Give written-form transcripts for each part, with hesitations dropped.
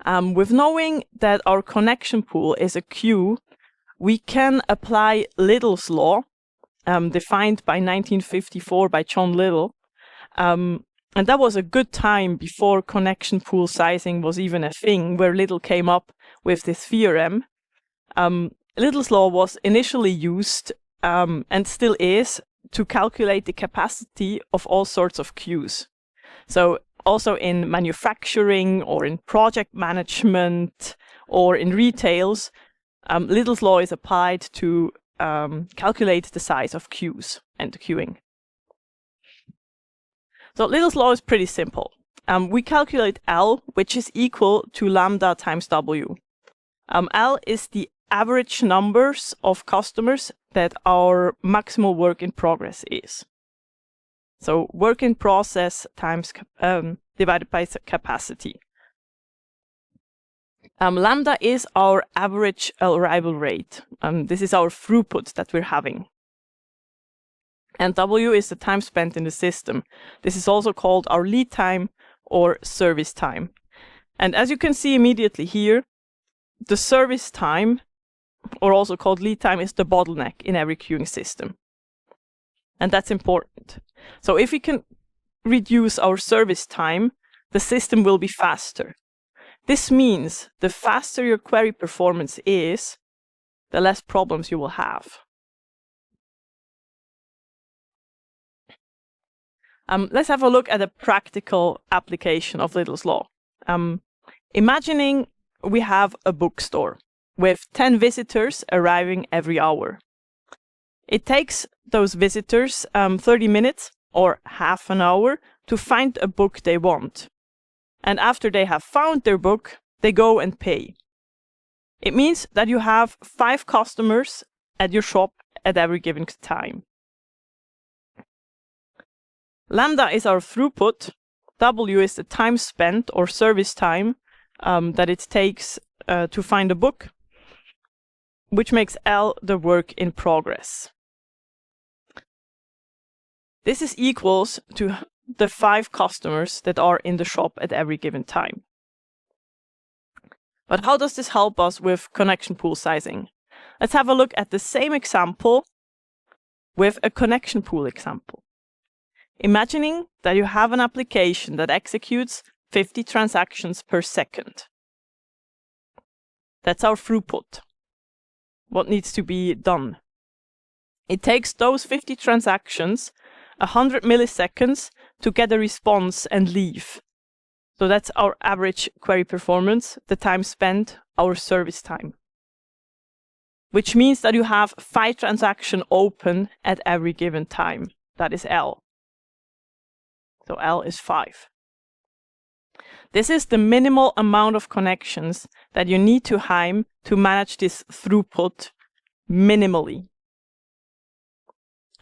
With knowing that our connection pool is a queue, we can apply Little's law, defined by 1954 by John Little. And that was a good time before connection pool sizing was even a thing, where Little came up with this theorem. Little's law was initially used, and still is, to calculate the capacity of all sorts of queues. So also in manufacturing or in project management or in retails, Little's law is applied to calculate the size of queues and queuing. So Little's law is pretty simple. We calculate L, which is equal to lambda times W. L is the average numbers of customers that our maximal work in progress is. So work in process times divided by capacity. Lambda is our average arrival rate. This is our throughput that we're having. And W is the time spent in the system. This is also called our lead time or service time. And as you can see immediately here, the service time, or also called lead time, is the bottleneck in every queuing system. And that's important. So if we can reduce our service time, the system will be faster. This means the faster your query performance is, the less problems you will have. Let's have a look at a practical application of Little's law. Imagining we have a bookstore with 10 visitors arriving every hour. It takes those visitors 30 minutes or half an hour to find a book they want. And after they have found their book, they go and pay. It means that you have 5 customers at your shop at every given time. Lambda is our throughput. W is the time spent or service time that it takes to find a book, which makes L the work in progress. This is equals to the 5 customers that are in the shop at every given time. But how does this help us with connection pool sizing? Let's have a look at the same example with a connection pool example. Imagining that you have an application that executes 50 transactions per second. That's our throughput. What needs to be done? It takes those 50 transactions 100 milliseconds to get a response and leave. So that's our average query performance, the time spent, our service time. Which means that you have 5 transactions open at every given time. That is L. So L is 5. This is the minimal amount of connections that you need to have to manage this throughput minimally.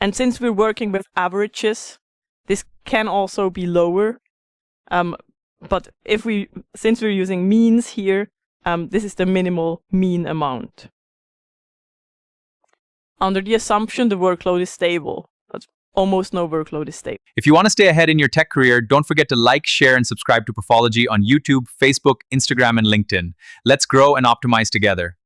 And since we're working with averages, this can also be lower. But since we're using means here, this is the minimal mean amount. Under the assumption the workload is stable. But almost no workload is stable. If you want to stay ahead in your tech career, don't forget to like, share, and subscribe to Pathology on YouTube, Facebook, Instagram, and LinkedIn. Let's grow and optimize together.